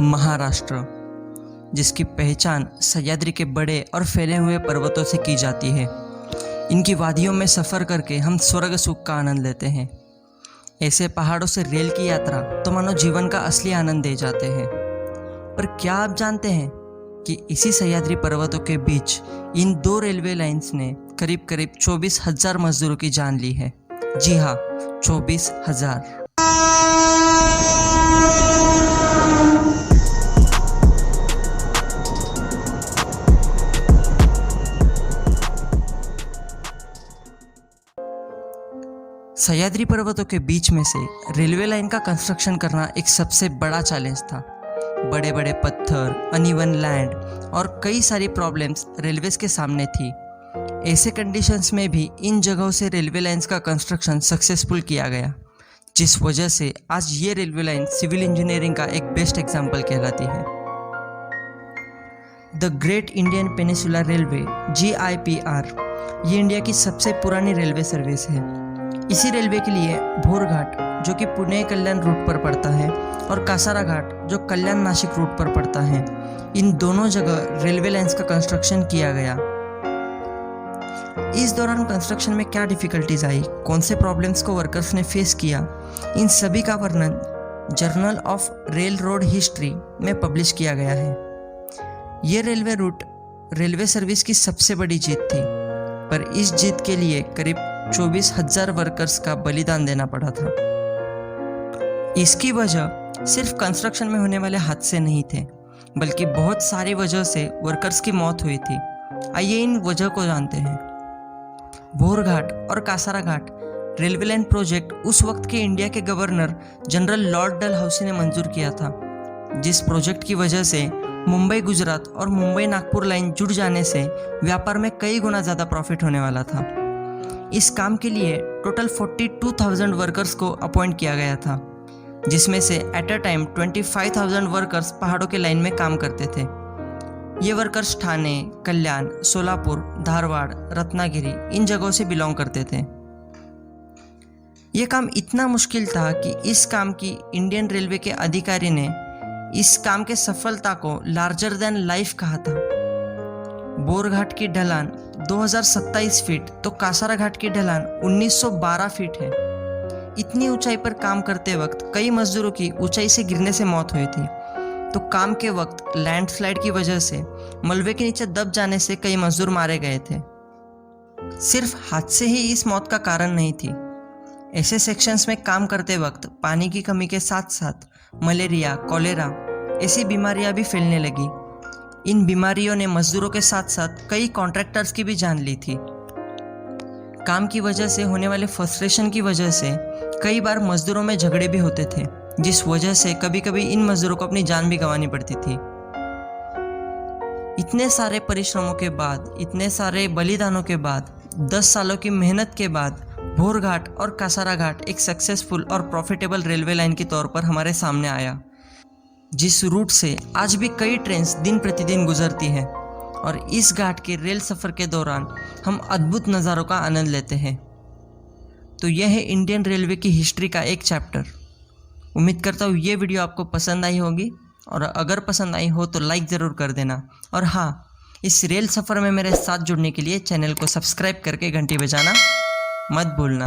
महाराष्ट्र, जिसकी पहचान सह्याद्री के बड़े और फैले हुए पर्वतों से की जाती है। इनकी वादियों में सफ़र करके हम स्वर्ग सुख का आनंद लेते हैं। ऐसे पहाड़ों से रेल की यात्रा तो मानो जीवन का असली आनंद दे जाते हैं। पर क्या आप जानते हैं कि इसी सह्याद्री पर्वतों के बीच इन दो रेलवे लाइंस ने करीब करीब 24,000 मजदूरों की जान ली है। जी हाँ, 24,000। सह्याद्री पर्वतों के बीच में से रेलवे लाइन का कंस्ट्रक्शन करना एक सबसे बड़ा चैलेंज था। बड़े बड़े पत्थर, अनइवन लैंड और कई सारी प्रॉब्लम्स रेलवेज के सामने थी। ऐसे कंडीशंस में भी इन जगहों से रेलवे लाइंस का कंस्ट्रक्शन सक्सेसफुल किया गया, जिस वजह से आज ये रेलवे लाइन सिविल इंजीनियरिंग का एक बेस्ट एग्जाम्पल कहलाती है। The great Indian peninsular railway GIPR ये इंडिया की सबसे पुरानी रेलवे सर्विस है। इसी रेलवे के लिए भोर घाट, जो कि पुणे कल्याण रूट पर पड़ता है, और कासारा घाट, जो कल्याण नासिक रूट पर पड़ता है, इन दोनों जगह रेलवे लाइंस का कंस्ट्रक्शन किया गया। इस दौरान कंस्ट्रक्शन में क्या डिफिकल्टीज आई, कौन से प्रॉब्लम्स को वर्कर्स ने फेस किया, इन सभी का वर्णन journal of rail road history में पब्लिश किया गया है। ये रेलवे रूट रेलवे सर्विस की सबसे बड़ी जीत थी, पर इस जीत के लिए करीब 24,000 वर्कर्स का बलिदान देना पड़ा था। इसकी वजह सिर्फ कंस्ट्रक्शन में होने वाले हादसे नहीं थे, बल्कि बहुत सारी वजह से वर्कर्स की मौत हुई थी। आइए इन वजह को जानते हैं। भोर घाट और कासारा घाट रेलवे लाइन प्रोजेक्ट उस वक्त के इंडिया के गवर्नर जनरल लॉर्ड डलहौसी ने मंजूर किया था, जिस प्रोजेक्ट की वजह से मुंबई गुजरात और मुंबई नागपुर लाइन जुड़ जाने से व्यापार में कई गुना ज़्यादा प्रॉफिट होने वाला था। इस काम के लिए टोटल 42,000 वर्कर्स को अपॉइंट किया गया था, जिसमें से एट अ टाइम 25,000 वर्कर्स पहाड़ों के लाइन में काम करते थे। ये वर्कर्स ठाणे, कल्याण, सोलापुर, धारवाड़, रत्नागिरी इन जगहों से बिलोंग करते थे। ये काम इतना मुश्किल था कि इस काम की इंडियन रेलवे के अधिकारी ने इस काम के सफलता को लार्जर देन लाइफ कहा था। बोर घाट की ढलान 2027 फीट तो कासारा घाट की ढलान 1912 फीट है। इतनी ऊंचाई पर काम करते वक्त कई मजदूरों की ऊंचाई से गिरने से मौत हुई थी, तो काम के वक्त लैंडस्लाइड की वजह से मलबे के नीचे दब जाने से कई मजदूर मारे गए थे। सिर्फ हादसे ही इस मौत का कारण नहीं थी। ऐसे सेक्शंस में काम करते वक्त पानी की कमी के साथ साथ मलेरिया, कॉलेरा ऐसी बीमारियां भी फैलने लगी। इन बीमारियों ने मजदूरों के साथ साथ कई कॉन्ट्रैक्टर्स की भी जान ली थी। काम की वजह से होने वाले फ्रस्ट्रेशन की वजह से कई बार मजदूरों में झगड़े भी होते थे, जिस वजह से कभी कभी इन मजदूरों को अपनी जान भी गंवानी पड़ती थी। इतने सारे परिश्रमों के बाद, इतने सारे बलिदानों के बाद, 10 सालों की मेहनत के बाद भोर घाट और कासारा घाट एक सक्सेसफुल और प्रॉफिटेबल रेलवे लाइन के तौर पर हमारे सामने आया, जिस रूट से आज भी कई ट्रेन्स दिन प्रतिदिन गुजरती हैं, और इस घाट के रेल सफ़र के दौरान हम अद्भुत नज़ारों का आनंद लेते हैं। तो यह है इंडियन रेलवे की हिस्ट्री का एक चैप्टर। उम्मीद करता हूँ ये वीडियो आपको पसंद आई होगी, और अगर पसंद आई हो तो लाइक ज़रूर कर देना। और हाँ, इस रेल सफ़र में मेरे साथ जुड़ने के लिए चैनल को सब्सक्राइब करके घंटी बजाना मत भूलना।